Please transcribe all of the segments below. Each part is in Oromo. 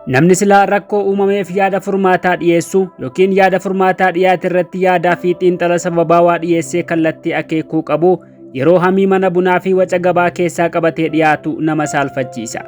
Namni silaa rakkoo uumameef yaada furmaataa dhiyeessu yookiin yaada furmaataa dhiyaate irratti yaadaa fi xiinxala sababaawaa dhiyeessee kallattii akeekuu qabu yeroo hamii mana bunaa fi waca gabaa keessaa qabatee dhiyaatu nama saalfachiisa.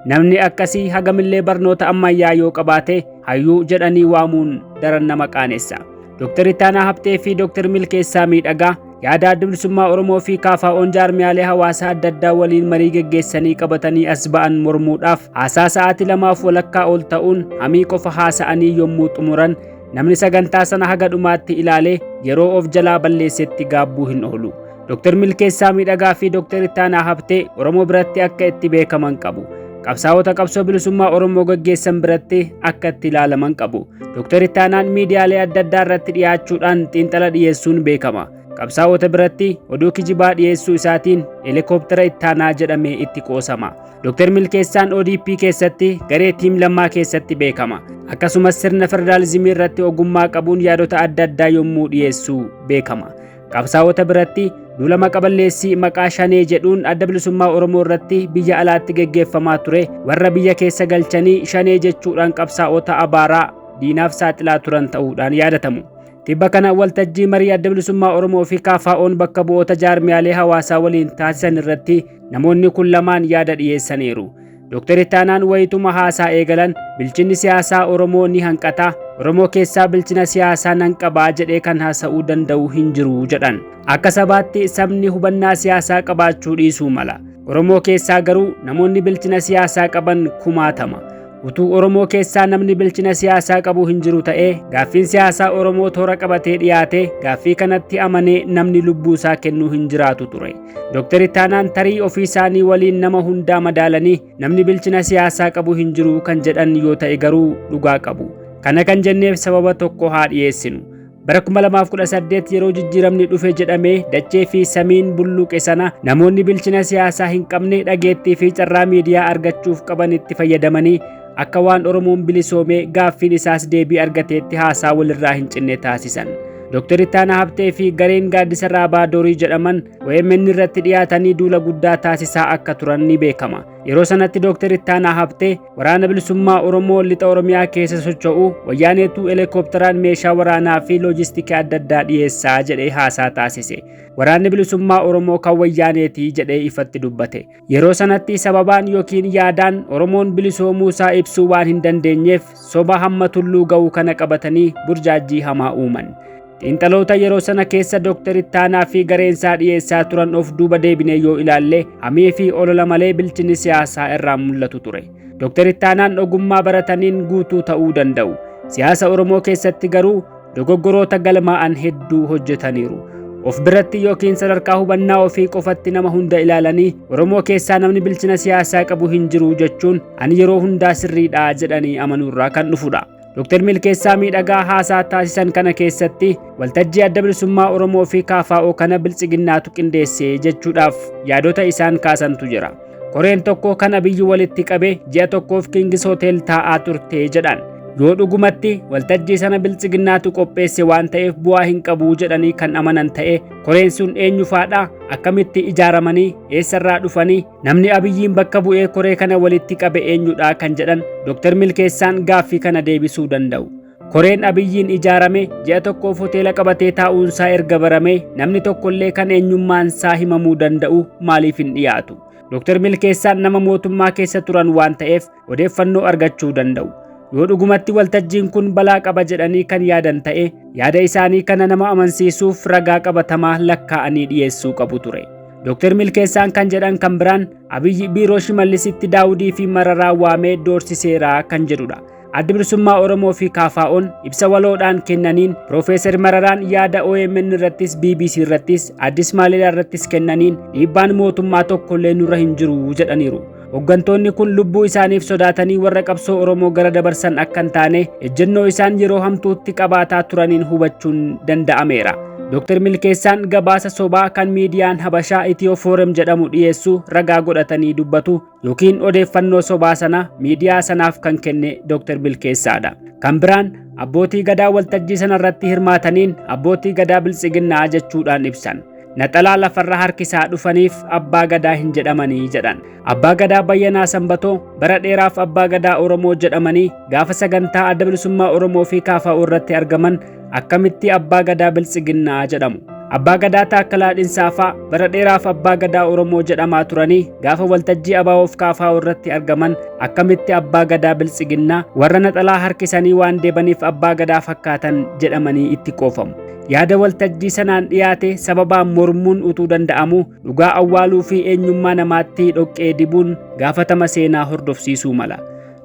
Namni akkasii hagamillee barnoota ammayyaa yoo qabaate hayyuu jedhanii waamuun daran nama qaanessa. Dr. Ittaanaa Habtee fi Dr. Milkeessaa Miidhagaa yaada adda bilisummaa Oromoo fi KFO'n jaarmiyaalee hawaasaa adda addaa waliin marii geggeessanii qabatanii as ba'an mormuudhaaf haasaa sa'aatii 2 walakkaa ol ta'uun hamii qofa haasa'anii yommuu xumuran namni sagantaa sana haga dhumaatti ilaalee yeroo of jalaa balleessetti gaabbuu hin oolu. Dr. Milkeessaa Miidhagaa fi Dr. Ittaanaa Habtee Oromoo biratti akka itti beekaman qabu. Qabsaa'ota qabsoo bilisummaa Oromoo gaggeessan biratti akka itti ilaalaman qabu. Dr. Ittaanaan miidiyaalee adda addaa irratti dhiyaachuudhaan xiinxala dhiyeessuun beekama. Qabsaa'ota biratti oduu kijibaa dhiyeessuu isaatiin helikooптera Ittaanaa jedhamee itti qoosama. Dr. Milkeessaan ODP keessatti garee tiim lammaa keessatti beekama. Akkasumas sirna federaalizimii irratti ogummaa qabuun yaadota adda addaa yommuu dhiyeessuu beekama. Qabsaa'ota biratti duulama qaballeessii maqaa shanee jedhuun adda bilisummaa Oromoo irratti biyya alaatti geggeeffamaa ture warra biyya keessa galchanii shanee jechuudhaan qabsaa'ota abaaraa diinaaf saaxilaa turan ta'uudhaan yaadatamu. Tibba kana waltajjii marii adda bilisummaa Oromoo fi KFO'n bakka bu'oota jaarmiyaalee hawaasaa waliin taasisan irratti namoonni kun lamaan yaada dhiyeessaniiru. Dr. Ittaanaan wayituma haasaa eegalan bilchinni siyaasaa Oromoo ni hanqata. Oromoo keessaa bilchina siyaasaa nan qabaa jedhee kan haasa'uu danda'u hin jiru jedhan. Akka sabaatti sabni hubannaa siyaasaa qabaachuu dhiisuu mala. Oromoo keessaa garuu namoonni bilchina siyaasaa qaban kumaatama. Utuu Oromoo keessaa namni bilchina siyaasaa qabu hin jiru ta'ee gaaffiin siyaasaa Oromoo toora qabatee dhiyaate gaaffii kanatti amanee namni lubbuu isaa kennuu hin jiraatu ture. Dr. Ittaanaan tarii ofii isaanii waliin nama hundaa madaalanii namni bilchina siyaasaa qabu hin jiru kan jedhan yoo ta'e garuu dhugaa qabu. Kana kan jenneef sababa tokko haa dhiyeessinu. Bara 2018 yeroo jijjiiramni dhufe jedhamee dachee fi samiin bulluqe sana namoonni bilchina siyaasaa hin qabne dhageettii fi carraa miidiyaa argachuuf qaban itti fayyadamanii akka waan Oromoon bilisoomee gaaffiin isaas deebii argateetti haasaa walirraa hin cinne taasisan. Dr. Ittaanaa Habtee fi gareen gaaddisa Raabaadorii jedhaman OMN irratti dhiyaatanii duula guddaa taasisaa akka turan ni beekama. Yeroo sanatti Dr. Ittaanaa Habtee waraana bilisummaa Oromoo lixa Oromiyaa keessa socho'u wayyaaneetu helikoopteraan meeshaa waraanaa fi loojistikii adda addaa dhiyeessaa jedhee haasaa taasise. Waraanni bilisummaa Oromoo kan wayyaaneetii jedhee ifatti dubbate. Yeroo sanatti sababaan yookiin yaadaan Oromoon bilisoomuu isaa ibsuu waan hin dandeenyeef soba hamma tulluu ga'u kana qabatanii burjaajii hamaa uuman. Xiinxaloota yeroo sana keessa Dr. Ittaanaa fi gareensaa dhiyeessaa turan of duuba deebinee yoo ilaalle hamii fi olola malee bilchinni siyaasaa irraa mul'atu ture. Dr. Ittaanaan ogummaa barataniin guutuu ta'uu danda'u. Siyaasa Oromoo keessatti garuu dogoggoroota galmaa'an hedduu hojjetaniiru. Of biratti yookiin sadarkaa hubannaa ofii qofatti nama hunda ilaalanii Oromoo keessaa namni bilchina siyaasaa qabu hin jiru jechuun ani yeroo hundaa sirriidha jedhanii amanuurraa kan dhufudha. Dr. Milkeessaa Miidhagaa haasaa taasisan kana keessatti waltajjii adda bilisummaa Oromoo fi KFO kana bilchiginnaatu qindeessee jechuudhaaf yaadota isaan kaasantu jira. Koreen tokko kana biyyi walitti qabe ji'a tokkoof Kingis Hotel taa'aa turte jedhan. Yoo dhugumatti waltajjii sana bilchiginnaatu qopheesse waan ta'eef bu'aa hin qabu jedhanii kan amanan ta'e koreen sun eenyufaadha akkamitti ijaaramanii eessarraa dhufanii namni Abiyyiin bakka bu'ee koree kana walitti qabe eenyudha kan jedhan Dr. Milkeessaan gaaffii kana deebisuu danda'u. Koreen Abiyyiin ijaarame ji'a tokkoof hoteela qabatee taa'uunsaa erga barame namni tokkollee kan eenyummaan isaa himamuu danda'u maaliif hin dhiyaatu? Dr. Milkeessaan nama mootummaa keessa turan waan ta'eef odeeffannoo argachuu danda'u. Yoo dhugumatti waltajjiin kun balaa qaba jedhanii kan yaadan ta'e yaada isaanii kana nama amansiisuuf ragaa qabatamaa lakkaa'anii dhiyeessuu qabu ture. Dr. Milkeessaan kan jedhan kan biraan Abiyyi biiroo Shimallisitti Daawudii fi Mararaa waamee doorsiseera kan jedhudha. Adda bilisummaa Oromoo fi KFO'n ibsa waloodhaan kennaniin Profeesar Mararaan yaada OMN irrattis BBC irrattis Addis Maaliyaa irrattis kennaniin dhiibbaan mootummaa tokkollee nurra hin jiru jedhaniiru. Hooggantoonni kun lubbuu isaaniif sodaatanii warra qabsoo Oromoo gara dabarsan akka hin taane ejjennoo isaan yeroo hamtuutti qabaataa turaniin hubachuun danda'ameera. Dr. Milkeessaan gabaasa sobaa kan miidiyaan Habashaa Itiyoo Foorem jedhamu dhiyeessuu ragaa godhatanii dubbatu yookiin odeeffannoo sobaa sana miidiyaa sanaaf kan kenne Dr. Milkeessaadha. Kan biraan abbootii gadaa waltajjii sana irratti hirmaataniin abbootii gadaa bilchiginnaa jechuudhaan ibsan. naxalaa lafarra harkisaa dhufaniif abbaa gadaa hin jedhamanii jedhan. Abbaa gadaa Bayyanaa Sanbatoo bara dheeraaf abbaa gadaa Oromoo jedhamanii gaafa sagantaa adda bilisummaa Oromoo fi KFO irratti argaman akkamitti abbaa gadaa Biltsiginnaa jedhamu. Abbaa gadaa Taakkalaa Dhinsaafaa bara dheeraaf abbaa gadaa Oromoo jedhamaa turanii gaafa waltajjii ABO fi KFO irratti argaman akkamitti abbaa gadaa Biltsiginnaa warra naxalaa harkisanii waan deebaniif abbaa gadaa fakkaatan jedhamanii itti qoofamu. Yaada waltajjii sanaan dhiyaate sababaan mormuun utuu danda'amu dhugaa awwaaluu fi eenyummaa namaatti dhoqqee dibuun gaafatama seenaa hordofsiisuu mala.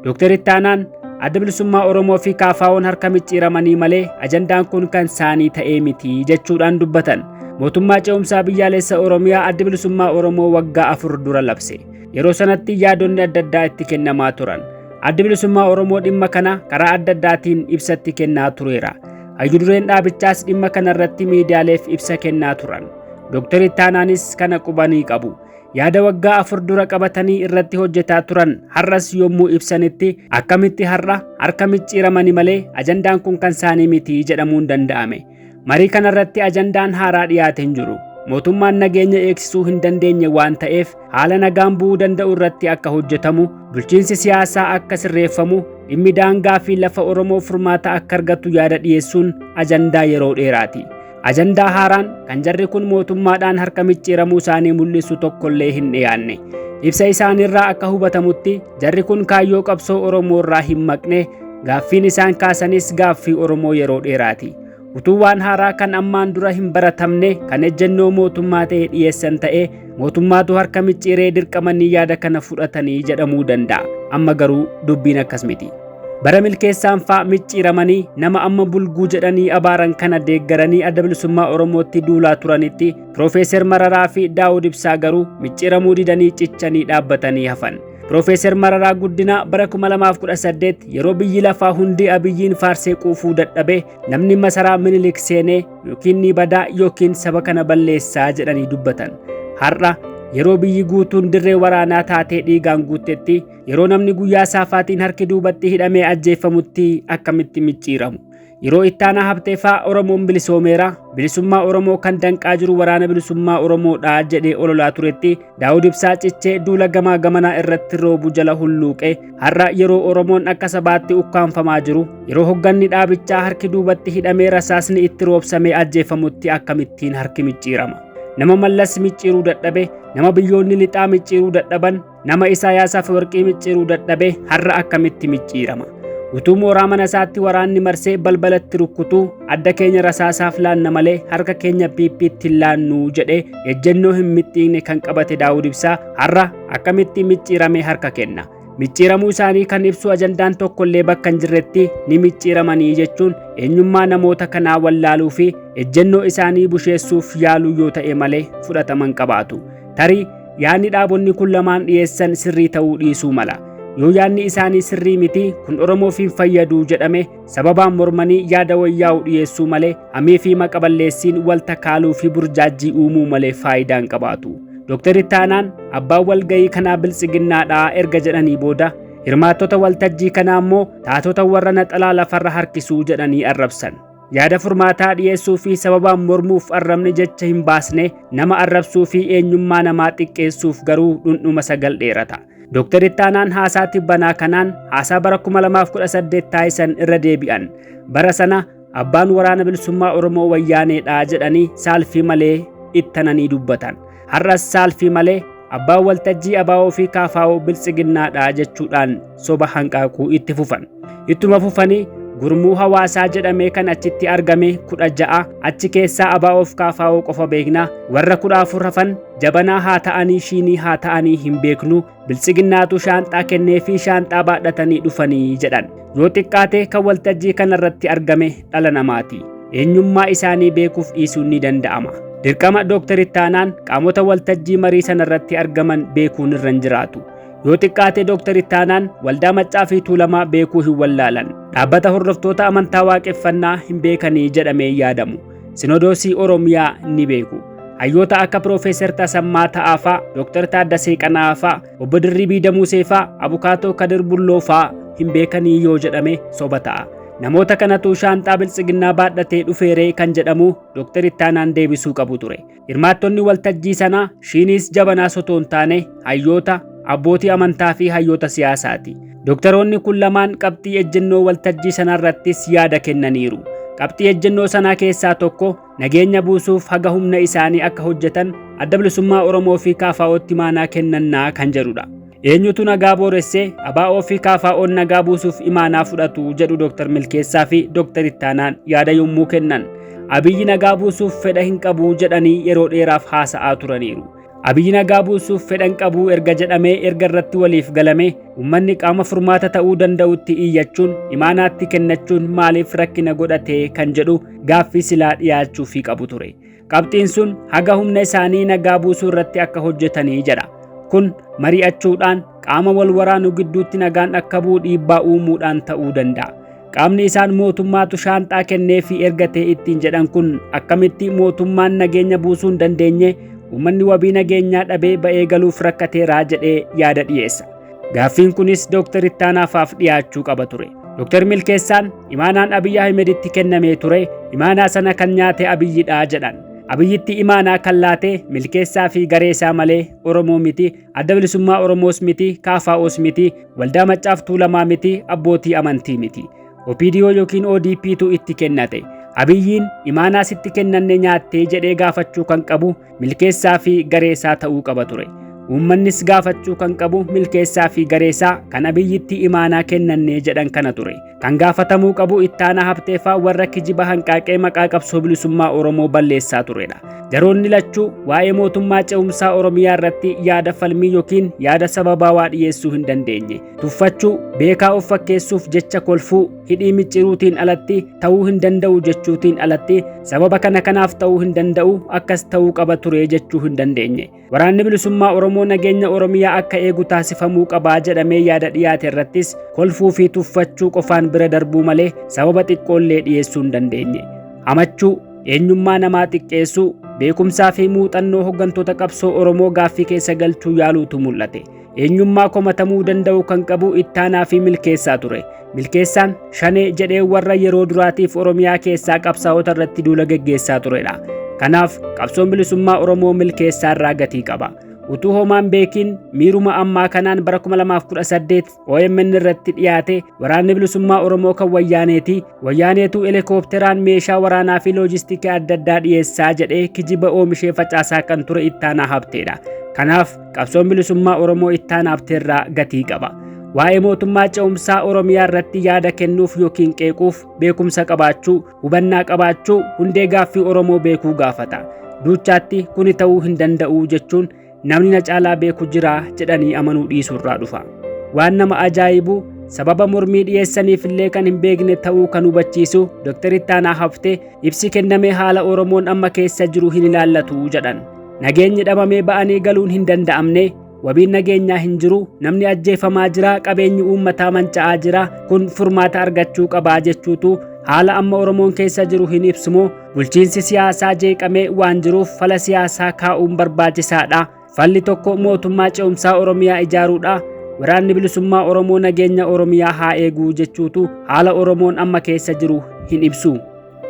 Dr. Ittaanaan adda bilisummaa Oromoo fi KFO'n harka micciiramanii malee ajandaan kun kan isaanii ta'ee miti jechuudhaan dubbatan. Mootummaa ce'umsaa biyyaalessa Oromiyaa adda bilisummaa Oromoo waggaa 4 dura labse. Yeroo sanatti yaadonni adda addaa itti kennamaa turan. Adda bilisummaa Oromoo dhimma kana karaa adda addaatiin ibsatti kennaa tureera. Hayyudureen dhaabichaas dhimma kanarratti miidiyaaleef ibsa kennaa turan. Dr. Ittaanaanis kana qubanii qabu. Yaada waggaa 4 dura qabatanii irratti hojjetaa turan har'as yommuu ibsanitti akkamitti harka micciiramanii malee ajandaan kun kan isaanii miti jedhamuun danda'ame. Marii kanarratti ajandaan haaraa dhiyaate hin jiru. Mootummaan nageenya eegsisuu hin dandeenye waan ta'eef haala nagaan bu'uu danda'u irratti akka hojjetamu, bulchiinsi siyaasaa akka sirreeffamu, dhimmi daangaa fi lafa Oromoo furmaata akka argatu yaada dhiyeessuun ajandaa yeroo dheeraati. Ajandaa haaraan kan jarri kun mootummaadhaan harka micciiramuu isaanii mul'isu tokkollee hin dhiyaanne. Ibsa isaaniirraa akka hubatamutti jarri kun kaayyoo qabsoo Oromoo irraa hin maqne, gaaffiin isaan kaasanis gaaffii Oromoo yeroo dheeraati. Utuu waan haaraa kan ammaan dura hin baratamne kan ejjennoo mootummaa ta'e dhiyeessan ta'e mootummaatu harka micciiree dirqamanii yaada kana fudhatanii jedhamuu danda'a. Amma garuu dubbiin akkas miti. Bara milkeessaan fa'aa micciiramanii nama amma bulguu jedhanii abaaran kana deeggaranii adda bilisummaa Oromootti duulaa turanitti Profeesar Mararaa fi Daawud Ibsaa garuu micciiramuu didanii cichanii dhaabbatanii hafan. Profeesar Mararaa Guddinaa bara 2018 yeroo biyyi lafaa hundi Abiyyiin faarsee quufuu dadhabe namni masaraa Minilik seenee yookiin ni badaa yookiin saba kana balleessaa jedhanii dubbatan. Har'a yeroo biyyi guutuun dirree waraanaa taatee dhiigaan guuttetti yeroo namni guyyaa saafaatiin harki duubatti hidhamee ajjeefamutti akkamitti micciiramu. Yeroo Ittaanaa Habteefaa Oromoon bilisoomeera bilisummaa Oromoo kan danqaa jiru waraana bilisummaa Oromoodha jedhee ololaa turetti Daawud Ibsaa cichee duula gamaa gamanaa irratti roobu jala hulluuqe. Har'a yeroo Oromoon akka sabaatti ukkaanfamaa jiru yeroo hogganni dhaabichaa harki duubatti hidhamee rasaasni itti roobsamee ajjeefamutti akkamittiin harki micciirama. Nama Mallas micciiruu dadhabe, nama biyyoonni lixaa micciiruu dadhaban, nama Isaayaas Afeworqii micciiruu dadhabe har'a akkamitti micciirama. Utuu mooraa mana isaatti waraanni marsee balbalatti rukkutuu adda keenya rasaasaaf laanna malee harka keenya piippiitti hin laannu jedhee ejjennoo hin mixxiiqne kan qabate Daawud Ibsaa har'a akkamitti micciiramee harka kenna. Micciiramuu isaanii kan ibsu ajandaan tokkollee bakka hin jirretti ni micciiramanii jechuun eenyummaa namoota kanaa wallaaluu fi ejjennoo isaanii busheessuuf yaaluu yoo ta'e malee fudhataman qabaatu. Tarii yaadni dhaabonni kun lamaan dhiyeessan sirrii ta'uu dhiisuu mala. Yoo yaadni isaanii sirrii miti kun Oromoof hin fayyadu jedhame sababaan mormanii yaada wayyaa'u dhiyeessuu malee hamii fi maqaballeessiin walta kaaluu fi burjaajii uumuu malee faayidaan qabaatu. Dr. Ittaanaan abbaan walgayii kanaa Biltsiginnaadhaa erga jedhanii booda hirmaattota waltajjii kanaa immoo taatota warra naxalaa lafarra harkisuu jedhanii arrabsan. Yaada furmaataa dhiyeessuu fi sababaan mormuuf arrabni jecha hin baasne nama arrabsuu fi eenyummaa namaa xiqqeessuuf garuu dhundhuma sagal dheerata. Dr. Ittaanaan haasaa tibbanaa kanaan haasaa bara 2018 taasisan irra deebi'an. Bara sana abbaan waraana bilisummaa Oromoo wayyaaneedhaa jedhanii saalfii malee ittananii dubbatan. Har'as saalfii malee abbaan waltajjii ABO fi KFO Biltsiginnaadhaa jechuudhaan soba hanqaaquu itti fufan. Ittuma fufanii gurmuu hawaasaa jedhamee kan achitti argame 16 achi keessaa ABO fi KFO qofa beekna warra 14 hafan jabanaa haa ta'anii shiinii haa ta'anii hin beeknu Biltsiginnaatu shaanxaa kennee fi shaanxaa baadhatanii dhufanii jedhan. Yoo xiqqaate kan waltajjii kanarratti argame dhala namaati. Eenyummaa isaanii beekuuf dhiisuun ni danda'ama. Dirqama Dr. Ittaanaan qaamota waltajjii marii sanarratti argaman beekuun irra hin jiraatu. Yoo xiqqaate Dr. Ittaanaan waldaa Maccaa fi Tuulamaa beekuu hin wallaalan. Dhaabbata hordoftoota amantaa waaqeffannaa hin beekanii jedhamee yaadamu. Sinodoosii Oromiyaa ni beeku. Hayyoota akka Profeesar Tasammaa Ta'aafaa, Dr. Taaddasee Qanaafaa, Obbo Dirribii Damuuseefaa, Abukaatoo Kadir Bulloofaa hin beekanii yoo jedhame soba ta'a. namoota kanatu shaanxaa biltsiginnaa baadhatee dhufeeree kan jedhamu Dr. Ittaanaan deebisuu qabu ture. Hirmaattonni waltajjii sanaa shiinis jabanaa osoo hin taane hayyoota, abbootii amantaa fi hayyoota siyaasaati. Doktoroonni kun lamaan qabxii ejjennoo waltajjii sanarrattis yaada kennaniiru. Qabxii ejjennoo sanaa keessaa tokko nageenya buusuuf haga humna isaanii akka hojjetan Adda Bilisummaa Oromoo fi KFO'tti imaanaa kennannaa kan jedhudha. Eenyutu nagaa booressee ABO fi KFO'n nagaa buusuuf imaanaa fudhatu jedhu Dr. Milkeessaa fi Dr. Ittaanaan yaada yommuu kennan. Abiyyi nagaa buusuuf fedha hin qabu jedhanii yeroo dheeraaf haasa'aa turaniiru. Abiyyi nagaa buusuuf fedhan qabu erga jedhamee erga irratti waliif galame uummanni qaama furmaata ta'uu danda'utti iyyachuun imaanaatti kennachuun maaliif rakkina godhatee kan jedhu gaaffii silaa dhiyaachuu fi qabu ture. Qabxiin sun haga humna isaanii nagaa buusuu irratti akka hojjetanii jedha. Kun mari'achuudhaan qaama wal waraanuu gidduutti nagaan akka bu'u dhiibbaa uumuudhaan ta'uu danda'a. Qaamni isaan mootummaatu shaanxaa kennee fi ergatee ittiin jedhan kun akkamitti mootummaan nageenya buusuu hin dandeenye uummanni wabii nageenyaa dhabee ba'ee galuuf rakkateeraa jedhee yaada dhiyeessa. Gaaffiin kunis Dr. Ittaanaafaaf dhiyaachuu qaba ture. Dr. Milkeessaan imaanaan Abiyyi Ahmeditti kennamee ture imaanaa sana kan nyaate Abiyyidhaa jedhan. Abiyyitti imaanaa kan laate Milkeessaa fi gareesaa malee Oromoo miti, Adda Bilisummaa Oromoos miti, KFO's miti, Waldaa Maccaaf Tuulamaa miti, abbootii amantii miti. OPDO yookiin ODP'tu itti kennate. Abiyyiin imaanaa sitti kennanne nyaattee jedhee gaafachuu kan qabu Milkeessaa fi gareesaa ta'uu qaba ture. Uummannis gaafachuu kan qabu Milkeessaa fi gareesaa kan Abiyyitti imaanaa kennanne jedhan kana ture. Kan gaafatamuu qabu Ittaanaa Habteefaa warra kijiba hanqaaqee maqaa qabsoo bilisummaa Oromoo balleessaa turedha. Jaroonni lachuu waa'ee mootummaa ce'umsaa Oromiyaa irratti yaada falmii yookiin yaada sababaawaa dhiyeessuu hin dandeenye. Tuffachuu, beekaa of fakkeessuuf jecha kolfuu, hidhii micciruutiin alatti ta'uu hin danda'u jechuutiin alatti sababa kanaaf ta'uu hin danda'u akkas ta'uu qaba ture jechuu hin dandeenye. Waraanni bilisummaa Oromoo nageenya Oromiyaa akka eegu taasifamuu qabaa jedhamee yaada dhiyaate irrattis kolfuu fi tuffachuu qofaan bira darbuu malee sababa xiqqoollee dhiyeessuu hin dandeenye. Hamachuu, eenyummaa namaa xiqqeessuu, beekumsaa fi muuxannoo hooggantoota qabsoo Oromoo gaaffii keessa galchuu yaaluutu mul'ate. Eenyummaa komatamuu danda'u kan qabu Ittaanaa fi Milkeessaa ture. Milkeessaan shanee jedhee warra yeroo duraatiif Oromiyaa keessaa qabsaa'ota irratti duula geggeessaa turedha. Kanaaf qabsoon bilisummaa Oromoo Milkeessaa irraa gatii qaba. Utuu homaan beekiin miiruma ammaa kanaan bara 2018 OMN irratti dhiyaate waraanni bilisummaa Oromoo kan Wayyaaneetu helikoophteraan meeshaa waraanaa fi loojistikii adda addaa dhiyeessaa jedhee kijiba oomishee facaasaa kan ture Ittaanaa Habteedha. Kanaaf qabsoon bilisummaa Oromoo Ittaanaa Habteerraa gatii qaba. Waa'ee mootummaa ce'umsaa Oromiyaa irratti yaada kennuuf yookiin qeequuf beekumsa qabaachuu, hubannaa qabaachuu hundee gaaffii Oromoo beekuu gaafata. Duuchaatti kuni ta'uu hin danda'u jechuun namni na caalaa beeku jira jedhanii amanuu dhiisuurraa dhufa. Waan nama ajaa'ibu sababa mormii dhiyeessaniif illee kan hin beekne ta'uu kan hubachiisu Dr. Ittaanaa Habtee ibsi kennamee haala Oromoon amma keessa jiru hin ilaallatu jedhan. Nageenyi dhabamee ba'anii galuun hin danda'amne, wabiin nageenyaa hin jiru, namni ajjeefamaa jira, qabeenyi uummataa manca'aa jira, kun furmaata argachuu qabaa jechuutu haala amma Oromoon keessa jiru hin ibsumoo bulchiinsi siyaasaa jeeqamee waan jiruuf fala siyaasaa kaa'uun barbaachisaadha. Falli tokko mootummaa ce'umsaa Oromiyaa ijaaruudha. Waraanni bilisummaa Oromoo nageenya Oromiyaa haa eeguu jechuutu haala Oromoon amma keessa jiru hin ibsu.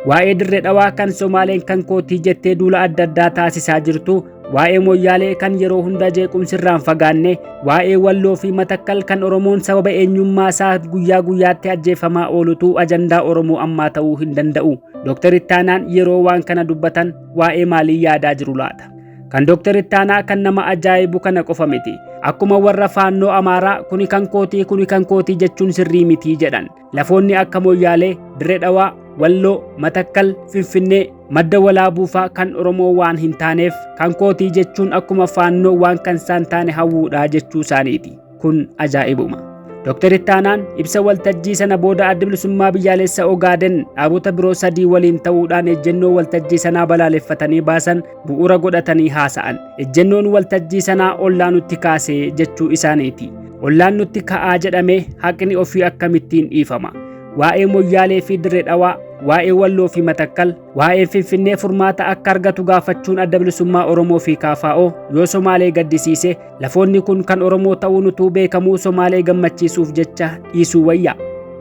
Waa'ee dirree dhawaa kan Somaaleen kan kootii jettee duula adda addaa taasisaa jirtu, waa'ee Moyyaalee kan yeroo hunda jeequmsirraan fagaanne, waa'ee Walloo fi Matakkal kan Oromoon sababa eenyummaa isaa guyyaa guyyaatti ajjeefamaa oolutu ajandaa Oromoo ammaa ta'uu hin danda'u. Dr. Ittaanaan yeroo waan kana dubbatan waa'ee maalii yaadaa jiru laata? Kan Dr. Ittaanaa kan nama ajaa'ibu kana qofa miti. Akkuma warra faannoo Amaaraa kuni kan kootii jechuun sirrii miti jedhan. Lafoonni akka Moyyaalee, Dirree Dhawaa, Walloo, Matakkal, Finfinnee, madda walaabuu fa'aa kan Oromoo waan hin taaneef kan kootii jechuun akkuma faannoo waan kan isaan taane hawwuudha jechuu isaaniiti. Kun ajaa'ibuma. Dr. Ittaanaan ibsa waltajjii sana booda Adda Bilisummaa Biyyaalessa Ogaaden dhaabota biroo 3 waliin ta'uudhaan ejjennoo waltajjii sanaa balaaleffatanii baasan bu'uura godhatanii haasa'an. Ejjennoon waltajjii sanaa ollaa nutti kaasee jechuu isaaniiti. Ollaan nutti ka'aa jedhamee haqni ofii akkamittiin dhiifama? Waa'ee Moyyaalee fi Dirree Dhawaa, waa'ee Walloo fi Matakkal, waa'ee Finfinnee furmaata akka argatu gaafachuun Adda Bilisummaa Oromoo fi KFO yoo Somaalee gaddisiise lafoonni kun kan Oromoo ta'uun utuu beekamuu Somaalee gammachiisuuf jecha dhiisuu wayya.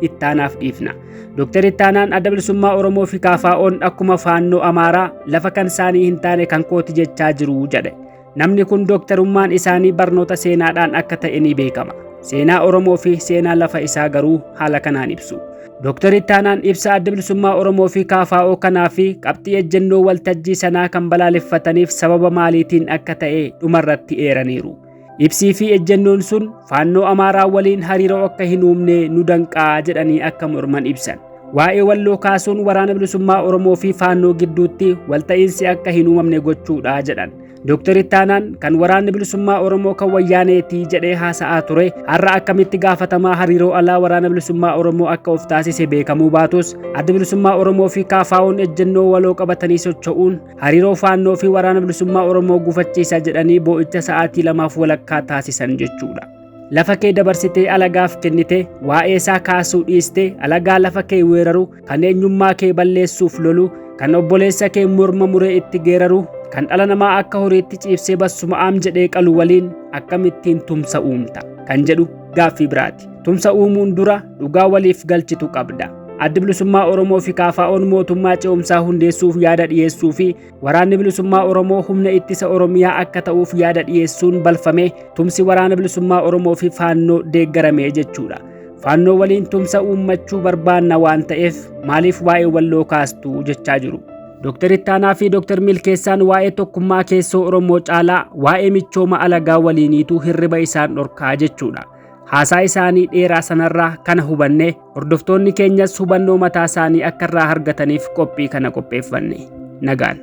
ittaanaaf dhiifna. Dr. Ittaanaan adda bilisummaa Oromoo fi KFO'n akkuma faannoo Amaaraa lafa kan isaanii hin taane kan kooti jechaa jiru jedhe. Namni kun doktorummaan isaanii barnoota seenaadhaan akka ta'e ni beekama. Seenaa Oromoo fi seenaa lafa isaa garuu haala kanaan ibsu. Dr. Ittaanaan ibsa adda bilisummaa Oromoo fi KFO kanaa fi qabxii ejjennoo waltajjii sanaa kan balaaleffataniif sababa maaliitiin akka ta'e dhumarratti eeraniiru. Ibsii fi ejjennoon sun faannoo Amaaraa waliin hariiroo akka hin uumne nu danqaa jedhanii akka morman ibsan. Waa'ee Walloo kaasuun waraana bilisummaa Oromoo fi faannoo gidduutti walta'iinsi akka hin uumamne gochuudha jedhan. Dr. Ittaanaan kan waraanni bilisummaa Oromoo kan wayyaaneetii jedhee haasa'aa ture har'a akkamitti gaafatamaa hariiroo alaa waraana bilisummaa Oromoo akka of taasise beekamuu baatus adda bilisummaa Oromoo fi KFO'n ejjennoo waloo qabatanii socho'uun hariiroo faannoo fi waraana bilisummaa Oromoo gufachiisa jedhanii boo'icha sa'aatii 2 walakkaa taasisan jechuudha. Lafa kee dabarsitee alagaaf kennite waa'ee isaa kaasuu dhiiste alagaa lafa kee weeraru kan eenyummaa kee balleessuuf lolu kan obboleessa kee morma muree itti geeraru kan dhala namaa akka horiitti ciibsee bassuma aam jedhee qalu waliin akkamittiin tumsa uumta kan jedhu gaaffii biraati. Tumsa uumuun dura dhugaa waliif galchitu qabda. Addi bilisummaa Oromoo fi KFO'n mootummaa ce'umsaa hundeessuuf yaada dhiyeessuu fi waraanni bilisummaa Oromoo humna ittisa Oromiyaa akka ta'uuf yaada dhiyeessuun balfame tumsi waraana bilisummaa Oromoo fi faannoo deeggarame jechuudha. Faannoo waliin tumsa uummachuu barbaanna waan ta'eef maaliif waa'ee Walloo kaastu jechaa jiru. Dr. Ittaanaa fi Dr. Milkeessaan waa'ee tokkummaa keessoo Oromoo caalaa waa'ee michooma alagaa waliiniitu hirriba isaan dhorkaa jechuudha. Haasaa isaanii dheeraa sanarraa kana hubanne hordoftoonni keenyas hubannoo mataa isaanii akka irraa argataniif qophii kana qopheeffanne. Nagaan.